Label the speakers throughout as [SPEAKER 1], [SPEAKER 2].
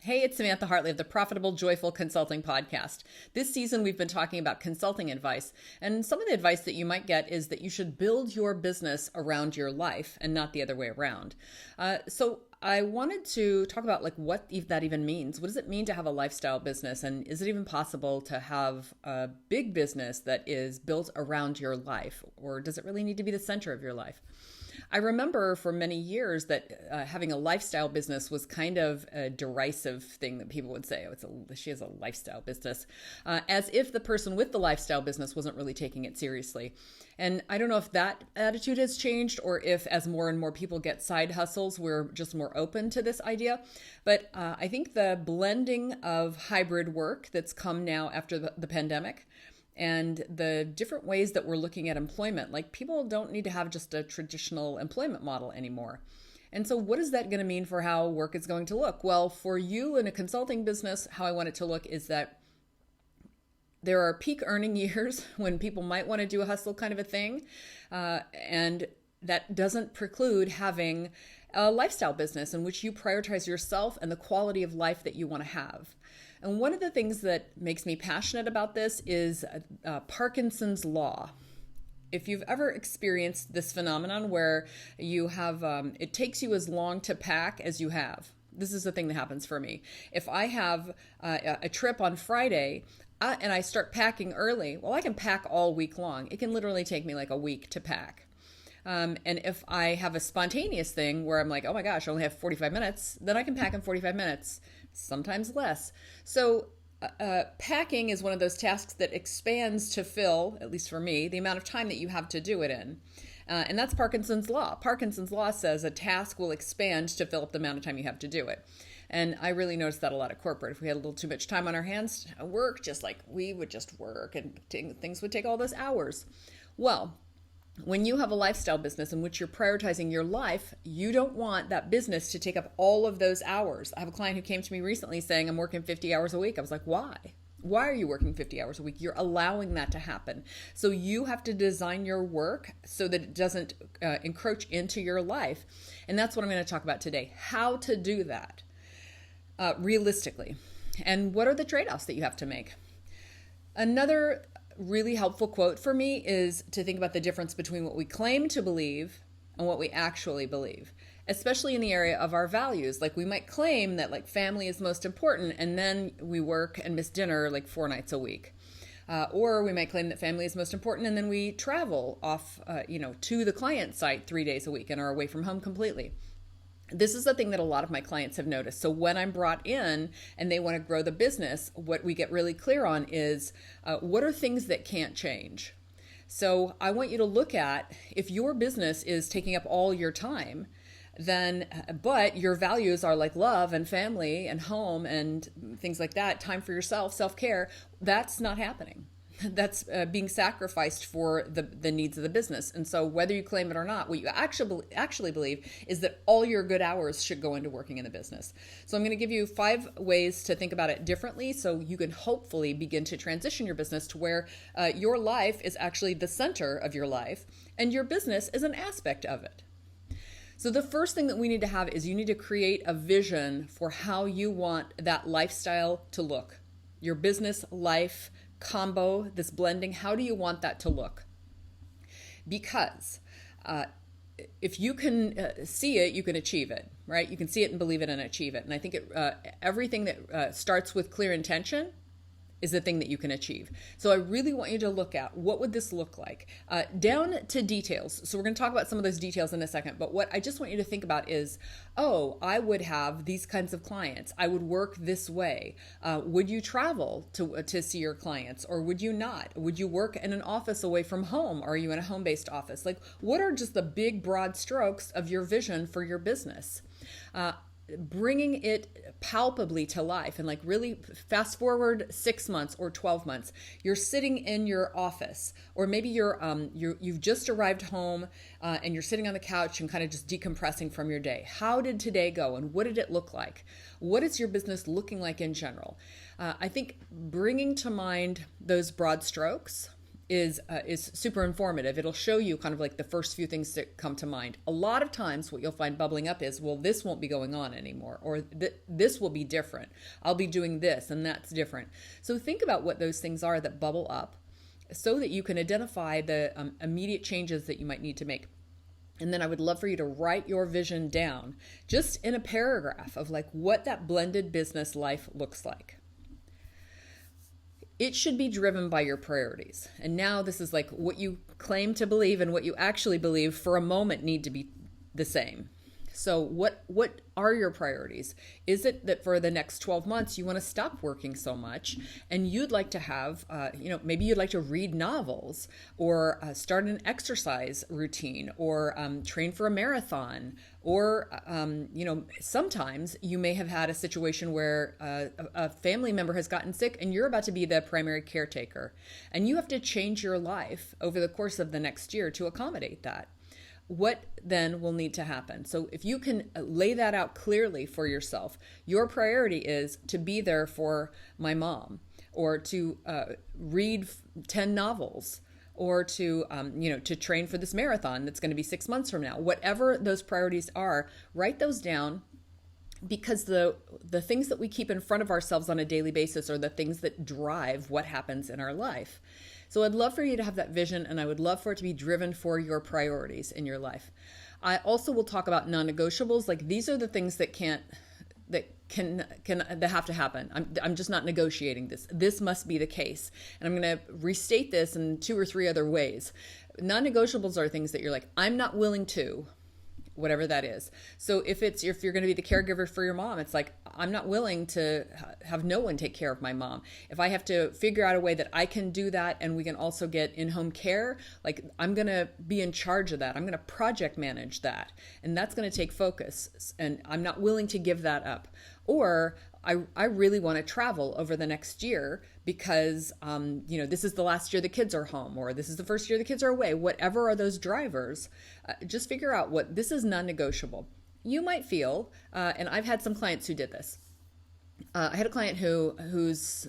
[SPEAKER 1] Hey, it's Samantha Hartley of the Profitable Joyful Consulting Podcast. This season, we've been talking about consulting advice, and some of the advice that you might get is that you should build your business around your life and not the other way around. So I wanted to talk about what that even means. What does it mean to have a lifestyle business, and is it even possible to have a big business that is built around your life, or does it really need to be the center of your life? I remember for many years that having a lifestyle business was kind of a derisive thing that people would say. Oh, she has a lifestyle business, as if the person with the lifestyle business wasn't really taking it seriously. And I don't know if that attitude has changed or if as more and more people get side hustles, we're just more open to this idea. But I think the blending of hybrid work that's come now after the pandemic and the different ways that we're looking at employment, like people don't need to have just a traditional employment model anymore. And so what is that going to mean for how work is going to look? Well, for you in a consulting business, how I want it to look is that there are peak earning years when people might want to do a hustle kind of a thing. And that doesn't preclude having a lifestyle business in which you prioritize yourself and the quality of life that you want to have. And one of the things that makes me passionate about this is Parkinson's law. If you've ever experienced this phenomenon where you have, it takes you as long to pack as you have. This is the thing that happens for me. If I have a trip on Friday and I start packing early, well, I can pack all week long. It can literally take me like a week to pack. And if I have a spontaneous thing where I'm like, oh my gosh, I only have 45 minutes, then I can pack in 45 minutes, sometimes less. So packing is one of those tasks that expands to fill, at least for me, the amount of time that you have to do it in. And that's Parkinson's law. Parkinson's law says a task will expand to fill up the amount of time you have to do it. And I really noticed that a lot at corporate. If we had a little too much time on our hands, work, just like we would just work and things would take all those hours. Well, when you have a lifestyle business in which you're prioritizing your life, you don't want that business to take up all of those hours. I have a client who came to me recently saying, I'm working 50 hours a week. I was like, why? Why are you working 50 hours a week? You're allowing that to happen. So you have to design your work so that it doesn't encroach into your life. And that's what I'm going to talk about today, how to do that realistically. And what are the trade-offs that you have to make? Another really helpful quote for me is to think about the difference between what we claim to believe and what we actually believe, especially in the area of our values. Like we might claim that family is most important, and then we work and miss dinner 4 nights a week. Or we might claim that family is most important, and then we travel off, to the client site 3 days a week and are away from home completely. This is the thing that a lot of my clients have noticed. So when I'm brought in and they want to grow the business, what we get really clear on is what are things that can't change. So I want you to look at if your business is taking up all your time, then, but your values are like love and family and home and things like that, time for yourself, self-care, that's not happening. That's being sacrificed for the needs of the business. And so whether you claim it or not, what you actually believe is that all your good hours should go into working in the business. So I'm going to give you 5 ways to think about it differently so you can hopefully begin to transition your business to where your life is actually the center of your life and your business is an aspect of it. So the first thing that we need to have is you need to create a vision for how you want that lifestyle to look. Your business life combo, this blending, how do you want that to look? Because if you can see it, you can achieve it, right? You can see it and believe it and achieve it. And I think everything that starts with clear intention is the thing that you can achieve. So I really want you to look at what would this look like down to details. So we're going to talk about some of those details in a second, but what I just want you to think about is, oh, I would have these kinds of clients. I would work this way. Would you travel to see your clients or would you not? Would you work in an office away from home? Or are you in a home-based office? What are just the big broad strokes of your vision for your business? Bringing it palpably to life and really fast forward 6 months or 12 months, you're sitting in your office, or maybe you've just arrived home and you're sitting on the couch and kind of just decompressing from your day. How did today go and what did it look like? What is your business looking like in general? I think bringing to mind those broad strokes is super informative. It'll show you kind of like the first few things that come to mind. A lot of times what you'll find bubbling up is, well, this won't be going on anymore, or this will be different. I'll be doing this and that's different. So think about what those things are that bubble up so that you can identify the immediate changes that you might need to make. And then I would love for you to write your vision down just in a paragraph of like what that blended business life looks like. It should be driven by your priorities. And now this is like what you claim to believe and what you actually believe for a moment need to be the same. So what are your priorities? Is it that for the next 12 months you want to stop working so much and you'd like to have, maybe you'd like to read novels or start an exercise routine or train for a marathon or, sometimes you may have had a situation where a family member has gotten sick and you're about to be the primary caretaker and you have to change your life over the course of the next year to accommodate that. What then will need to happen? So if you can lay that out clearly for yourself, your priority is to be there for my mom or to read 10 novels or to train for this marathon that's going to be 6 months from now. Whatever those priorities are, write those down, because the things that we keep in front of ourselves on a daily basis are the things that drive what happens in our life. So I'd love for you to have that vision, and I would love for it to be driven for your priorities in your life. I also will talk about non-negotiables. Like these are the things that have to happen. I'm just not negotiating this. This must be the case. And I'm going to restate this in 2 or 3 other ways. Non-negotiables are things that you're like, I'm not willing to, whatever that is. So if you're going to be the caregiver for your mom, it's like, I'm not willing to have no one take care of my mom. If I have to figure out a way that I can do that and we can also get in-home care, like I'm going to be in charge of that. I'm going to project manage that. And that's going to take focus. And I'm not willing to give that up. Or I really want to travel over the next year because, this is the last year the kids are home, or this is the first year the kids are away. Whatever are those drivers, just figure out what this is non-negotiable. You might feel, and I've had some clients who did this. I had a client whose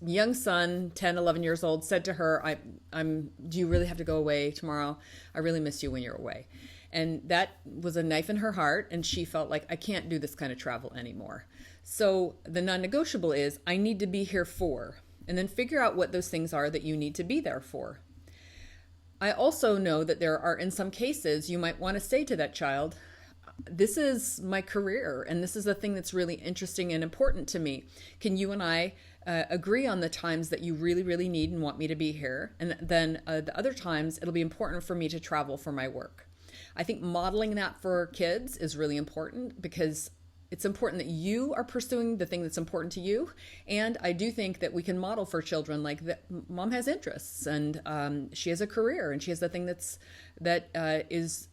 [SPEAKER 1] young son, 10, 11 years old, said to her, do you really have to go away tomorrow? I really miss you when you're away. And that was a knife in her heart, and she felt like, I can't do this kind of travel anymore. So the non-negotiable is, I need to be here for, and then figure out what those things are that you need to be there for. I also know that there are, in some cases, you might want to say to that child, this is my career, and this is the thing that's really interesting and important to me. Can you and I agree on the times that you really, really need and want me to be here? And then the other times, it'll be important for me to travel for my work. I think modeling that for kids is really important because it's important that you are pursuing the thing that's important to you. And I do think that we can model for children like that mom has interests and she has a career and she has the thing that is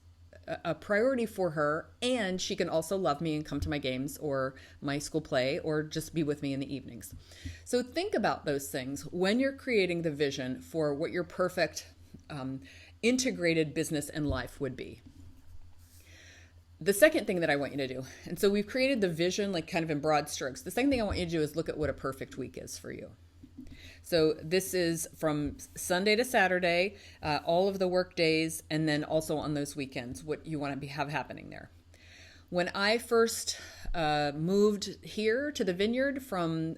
[SPEAKER 1] a priority for her, and she can also love me and come to my games or my school play or just be with me in the evenings. So think about those things when you're creating the vision for what your perfect integrated business and life would be. The second thing that I want you to do, and so we've created the vision like kind of in broad strokes. The second thing I want you to do is look at what a perfect week is for you. So this is from Sunday to Saturday, all of the work days, and then also on those weekends, what you want to have happening there. When I first moved here to the Vineyard from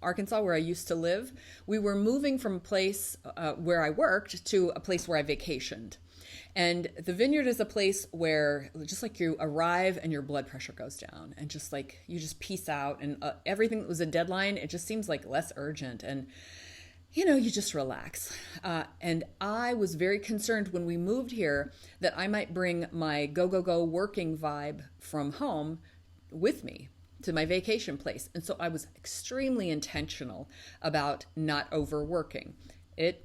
[SPEAKER 1] Arkansas, where I used to live, we were moving from a place where I worked to a place where I vacationed. And the Vineyard is a place where just like you arrive and your blood pressure goes down and just like you just peace out and everything that was a deadline, it just seems like less urgent and you just relax. And I was very concerned when we moved here that I might bring my go working vibe from home with me to my vacation place. And so I was extremely intentional about not overworking.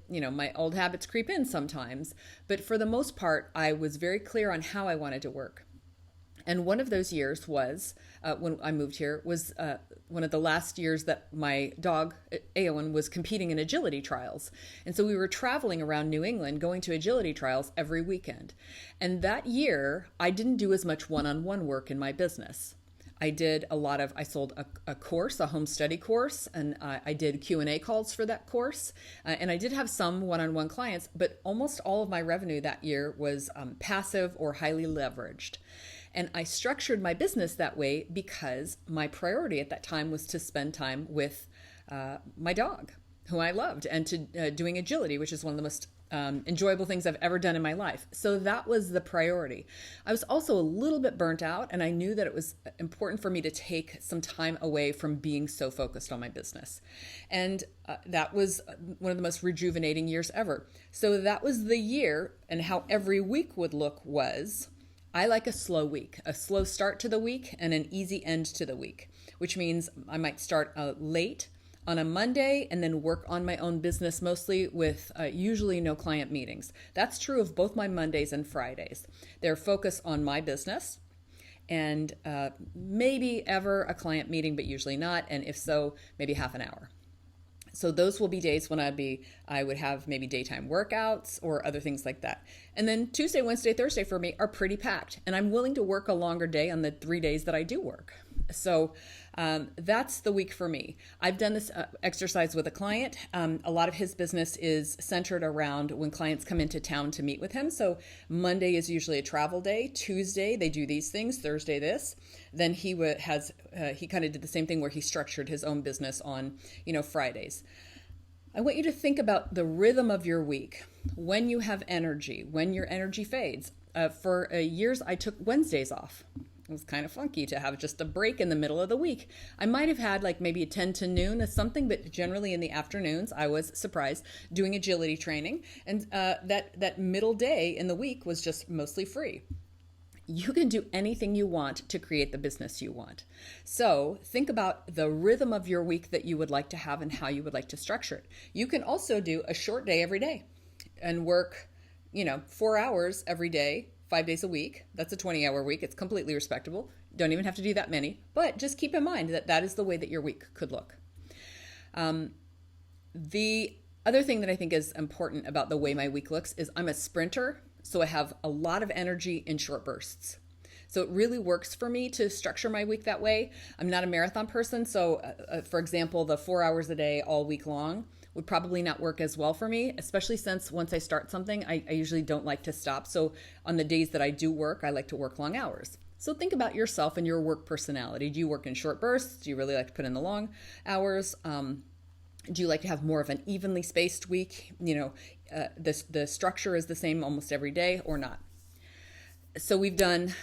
[SPEAKER 1] My old habits creep in sometimes, but for the most part, I was very clear on how I wanted to work. And one of those years was, when I moved here, was one of the last years that my dog, Aowen, was competing in agility trials. And so we were traveling around New England, going to agility trials every weekend. And that year, I didn't do as much one-on-one work in my business. I sold a course, a home study course, and I did Q&A calls for that course. And I did have some one-on-one clients, but almost all of my revenue that year was passive or highly leveraged. And I structured my business that way because my priority at that time was to spend time with my dog, who I loved, and to doing agility, which is one of the most enjoyable things I've ever done in my life. So that was the priority. I was also a little bit burnt out, and I knew that it was important for me to take some time away from being so focused on my business. And that was one of the most rejuvenating years ever. So that was the year, and how every week would look was, I like a slow week, a slow start to the week and an easy end to the week, which means I might start late on a Monday and then work on my own business, mostly with usually no client meetings. That's true of both my Mondays and Fridays. They're focused on my business and maybe ever a client meeting, but usually not. And if so, maybe half an hour. So those will be days when I would have maybe daytime workouts or other things like that. And then Tuesday, Wednesday, Thursday for me are pretty packed. And I'm willing to work a longer day on the 3 days that I do work. So that's the week for me. I've done this exercise with a client. A lot of his business is centered around when clients come into town to meet with him. So Monday is usually a travel day. Tuesday, they do these things. Thursday, this. Then he kind of did the same thing where he structured his own business on, Fridays. I want you to think about the rhythm of your week, when you have energy, when your energy fades. For years, I took Wednesdays off. It was kind of funky to have just a break in the middle of the week. I might have had like maybe a 10 to noon or something, but generally in the afternoons, I was surprised doing agility training. And that middle day in the week was just mostly free. You can do anything you want to create the business you want. So think about the rhythm of your week that you would like to have and how you would like to structure it. You can also do a short day every day and work, 4 hours every day, 5 days a week. That's a 20-hour week. It's completely respectable. Don't even have to do that many, but just keep in mind that that is the way that your week could look. The other thing that I think is important about the way my week looks is I'm a sprinter, so I have a lot of energy in short bursts. So it really works for me to structure my week that way. I'm not a marathon person, so for example, the 4 hours a day all week long would probably not work as well for me, especially since once I start something, I usually don't like to stop. So on the days that I do work, I like to work long hours. So think about yourself and your work personality. Do you work in short bursts? Do you really like to put in the long hours? Do you like to have more of an evenly spaced week? The structure is the same almost every day or not. So we've done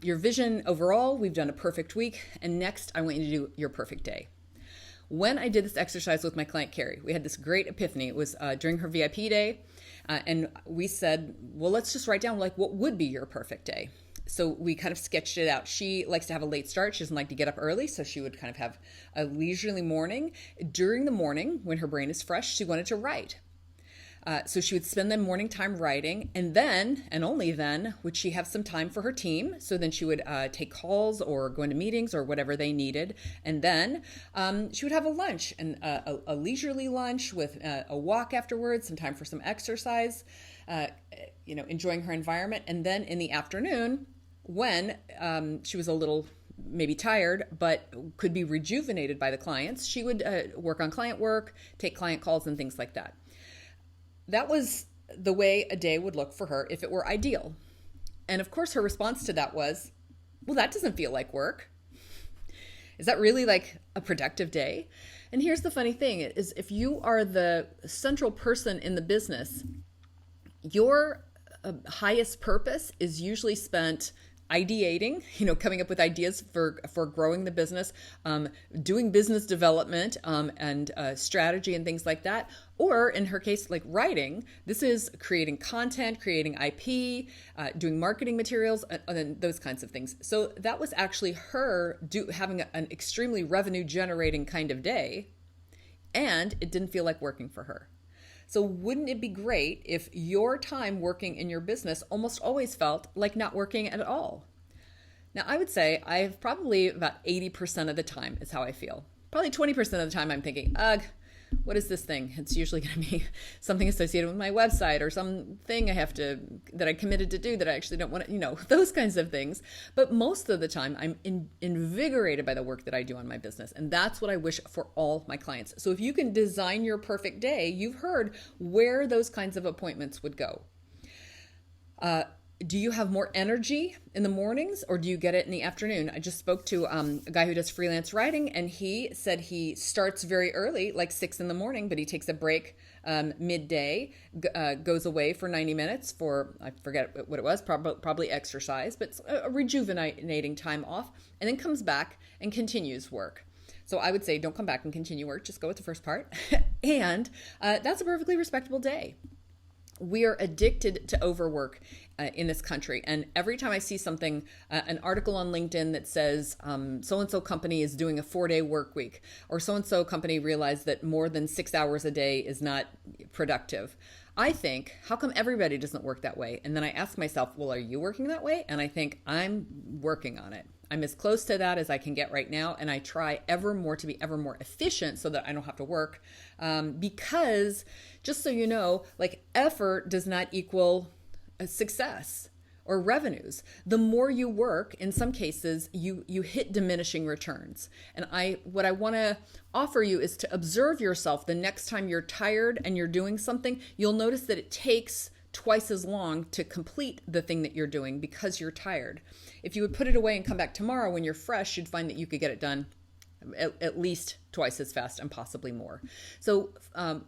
[SPEAKER 1] your vision overall. We've done a perfect week. And next, I want you to do your perfect day. When I did this exercise with my client, Carrie, we had this great epiphany. It was during her VIP day. And we said, well, let's just write down what would be your perfect day. So we kind of sketched it out. She likes to have a late start. She doesn't like to get up early. So she would kind of have a leisurely morning. During the morning, when her brain is fresh, she wanted to write. So she would spend the morning time writing, and then, and only then, would she have some time for her team. So then she would take calls or go into meetings or whatever they needed. And then she would have a lunch, and a leisurely lunch with a walk afterwards, some time for some exercise, enjoying her environment. And then in the afternoon, when she was a little maybe tired, but could be rejuvenated by the clients, she would work on client work, take client calls and things like that. That was the way a day would look for her if it were ideal. And of course, her response to that was, well, that doesn't feel like work. Is that really like a productive day? And here's the funny thing is if you are the central person in the business, your highest purpose is usually spent ideating, coming up with ideas for growing the business, doing business development and strategy and things like that. Or in her case, like writing, this is creating content, creating IP, doing marketing materials, and those kinds of things. So that was actually her having an extremely revenue generating kind of day, and it didn't feel like working for her. So wouldn't it be great if your time working in your business almost always felt like not working at all? Now, I would say I've probably about 80% of the time is how I feel. Probably 20% of the time I'm thinking, ugh, what is this thing? It's usually going to be something associated with my website or something that I committed to do that I actually don't want to, those kinds of things. But most of the time, I'm invigorated by the work that I do on my business. And that's what I wish for all my clients. So if you can design your perfect day, you've heard where those kinds of appointments would go. Do you have more energy in the mornings or do you get it in the afternoon? I just spoke to a guy who does freelance writing, and he said he starts very early, like 6 a.m, but he takes a break midday, goes away for 90 minutes for, I forget what it was, probably exercise, but it's a rejuvenating time off, and then comes back and continues work. So I would say don't come back and continue work, just go with the first part. And that's a perfectly respectable day. We are addicted to overwork in this country. And every time I see something, an article on LinkedIn that says so-and-so company is doing a 4-day work week, or so-and-so company realized that more than 6 hours a day is not productive, I think, how come everybody doesn't work that way? And then I ask myself, well, are you working that way? And I think I'm working on it. I'm as close to that as I can get right now. And I try ever more to be ever more efficient so that I don't have to work. Because just so you know, like, effort does not equal success or revenues. The more you work, in some cases, you hit diminishing returns. And what I want to offer you is to observe yourself the next time you're tired and you're doing something. You'll notice that it takes twice as long to complete the thing that you're doing because you're tired. If you would put it away and come back tomorrow when you're fresh, you'd find that you could get it done at least twice as fast and possibly more. So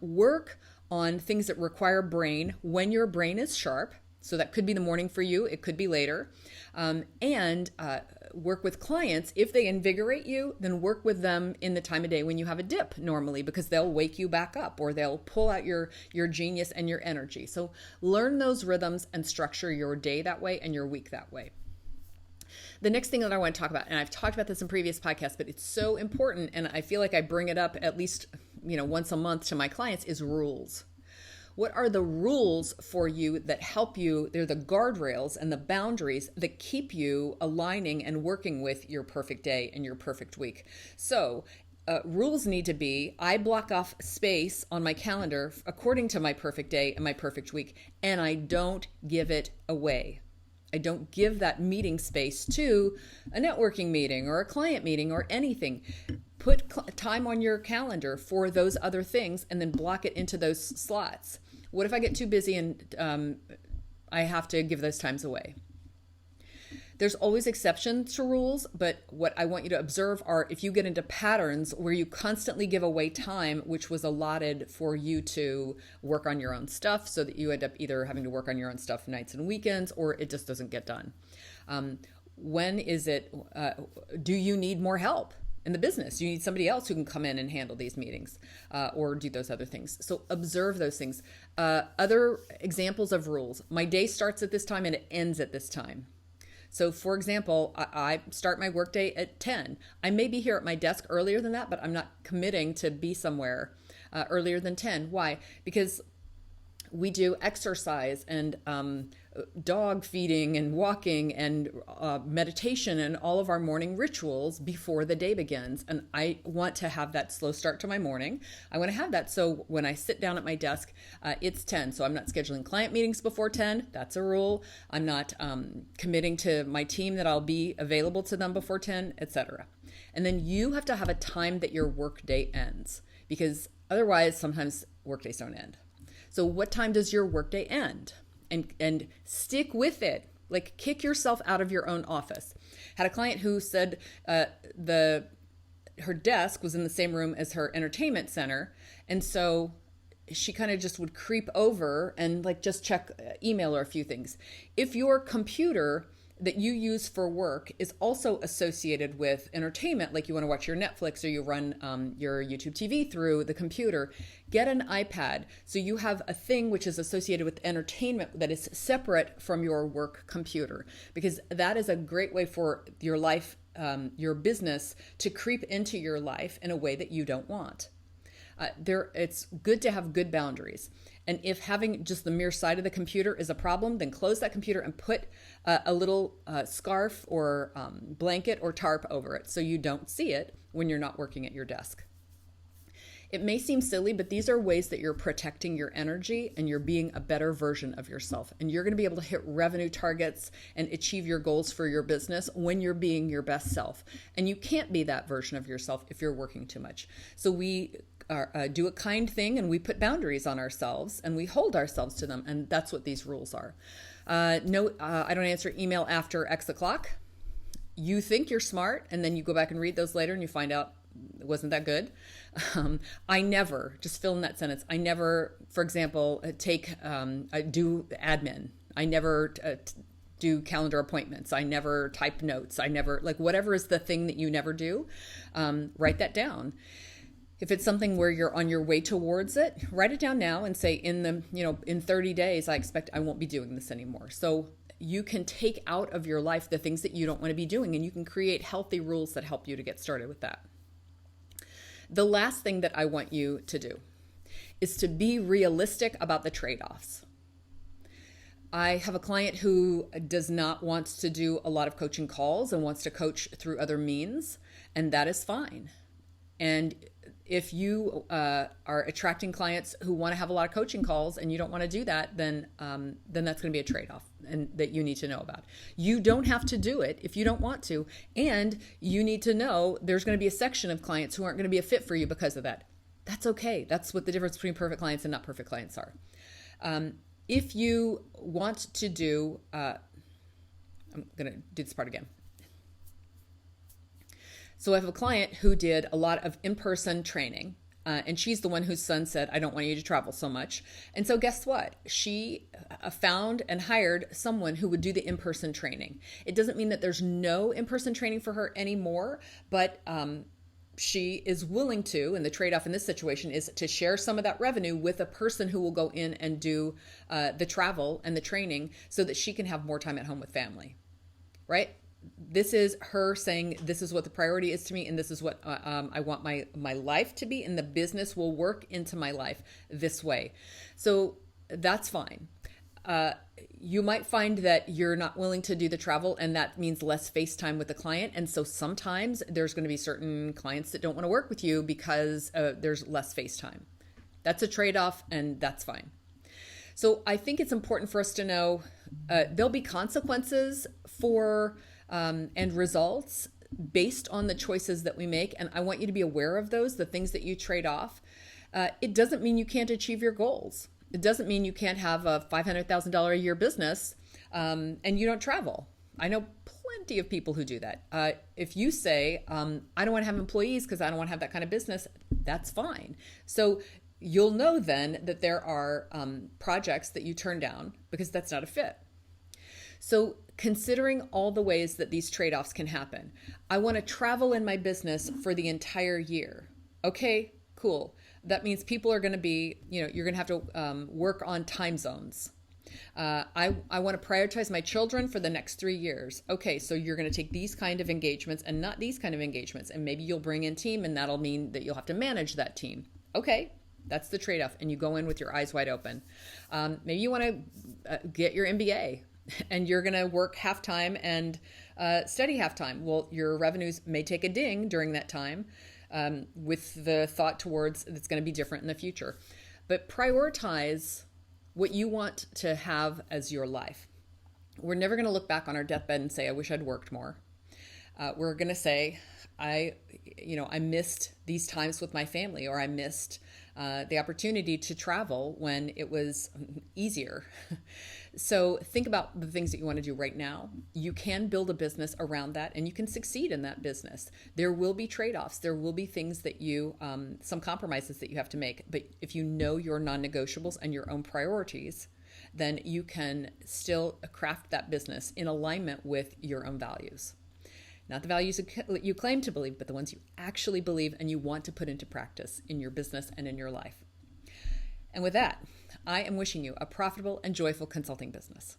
[SPEAKER 1] work on things that require brain when your brain is sharp. So that could be the morning for you. It could be later. And work with clients. If they invigorate you, then work with them in the time of day when you have a dip normally, because they'll wake you back up or they'll pull out your genius and your energy. So learn those rhythms and structure your day that way and your week that way. The next thing that I want to talk about, and I've talked about this in previous podcasts, but it's so important, and I feel like I bring it up at least once a month to my clients, is rules. What are the rules for you that help you? They're the guardrails and the boundaries that keep you aligning and working with your perfect day and your perfect week. So rules need to be, I block off space on my calendar according to my perfect day and my perfect week, and I don't give it away. I don't give that meeting space to a networking meeting or a client meeting or anything. Put time on your calendar for those other things and then block it into those slots. What if I get too busy and I have to give those times away? There's always exceptions to rules, but what I want you to observe are if you get into patterns where you constantly give away time, which was allotted for you to work on your own stuff, so that you end up either having to work on your own stuff nights and weekends, or it just doesn't get done. When is it, do you need more help in the business? You need somebody else who can come in and handle these meetings or do those other things. So observe those things. Other examples of rules. My day starts at this time and it ends at this time. So for example, I start my workday at 10. I may be here at my desk earlier than that, but I'm not committing to be somewhere earlier than 10. Why? Because we do exercise and dog feeding and walking and meditation and all of our morning rituals before the day begins. And I want to have that slow start to my morning. I want to have that so when I sit down at my desk, it's 10. So I'm not scheduling client meetings before 10. That's a rule. I'm not committing to my team that I'll be available to them before 10, etc. And then you have to have a time that your workday ends, because otherwise sometimes workdays don't end. So what time does your workday end? And stick with it. Like, kick yourself out of your own office. Had a client who said her desk was in the same room as her entertainment center, and so she kind of just would creep over and just check email or a few things. If your computer that you use for work is also associated with entertainment, like you want to watch your Netflix or you run your YouTube TV through the computer, get an iPad so you have a thing which is associated with entertainment that is separate from your work computer, because that is a great way for your life, your business to creep into your life in a way that you don't want. It's good to have good boundaries. And if having just the mere side of the computer is a problem, then close that computer and put a little scarf or blanket or tarp over it so you don't see it when you're not working at your desk. It may seem silly, but these are ways that you're protecting your energy and you're being a better version of yourself. And you're going to be able to hit revenue targets and achieve your goals for your business when you're being your best self. And you can't be that version of yourself if you're working too much. So we do a kind thing and we put boundaries on ourselves and we hold ourselves to them. And that's what these rules are. No, I don't answer email after X o'clock. You think you're smart and then you go back and read those later and you find out it wasn't that good. I never, just fill in that sentence. I never, for example, I do admin. I never do calendar appointments. I never type notes. I never, like, whatever is the thing that you never do, write that down. If it's something where you're on your way towards it, write it down now and say in 30 days, I expect I won't be doing this anymore. So you can take out of your life the things that you don't want to be doing, and you can create healthy rules that help you to get started with that. The last thing that I want you to do is to be realistic about the trade-offs. I have a client who does not want to do a lot of coaching calls and wants to coach through other means, and that is fine. And if you are attracting clients who want to have a lot of coaching calls and you don't want to do that, then that's going to be a trade-off and that you need to know about. You don't have to do it if you don't want to, and you need to know there's going to be a section of clients who aren't going to be a fit for you because of that. That's okay. That's what the difference between perfect clients and not perfect clients are. If you want to do, I'm going to do this part again. So I have a client who did a lot of in-person training, and she's the one whose son said, I don't want you to travel so much. And so guess what? She found and hired someone who would do the in-person training. It doesn't mean that there's no in-person training for her anymore, but she is willing to, and the trade-off in this situation is to share some of that revenue with a person who will go in and do the travel and the training so that she can have more time at home with family, right? This is her saying, this is what the priority is to me, and this is what I want my life to be, and the business will work into my life this way. So that's fine. You might find that you're not willing to do the travel, and that means less FaceTime with the client. And so sometimes there's going to be certain clients that don't want to work with you because there's less FaceTime. That's a trade-off, and that's fine. So I think it's important for us to know there'll be consequences for and results based on the choices that we make. And I want you to be aware of those, the things that you trade off. It doesn't mean you can't achieve your goals. It doesn't mean you can't have a $500,000 a year business and you don't travel. I know plenty of people who do that. If you say, I don't want to have employees because I don't want to have that kind of business, that's fine. So you'll know then that there are projects that you turn down because that's not a fit. So considering all the ways that these trade-offs can happen, I want to travel in my business for the entire year. Okay, cool. That means people are going to be, you're going to have to work on time zones. I want to prioritize my children for the next 3 years. Okay, so you're going to take these kind of engagements and not these kind of engagements. And maybe you'll bring in team, and that'll mean that you'll have to manage that team. Okay, that's the trade-off. And you go in with your eyes wide open. Maybe you want to get your MBA. And you're going to work half-time and study half-time. Well, your revenues may take a ding during that time with the thought towards it's going to be different in the future. But prioritize what you want to have as your life. We're never going to look back on our deathbed and say, I wish I'd worked more. We're going to say, I missed these times with my family, or I missed the opportunity to travel when it was easier. So think about the things that you want to do right now. You can build a business around that, and you can succeed in that business. There will be trade-offs. There will be things that some compromises that you have to make. But if you know your non-negotiables and your own priorities, then you can still craft that business in alignment with your own values. Not the values you claim to believe, but the ones you actually believe and you want to put into practice in your business and in your life. And with that, I am wishing you a profitable and joyful consulting business.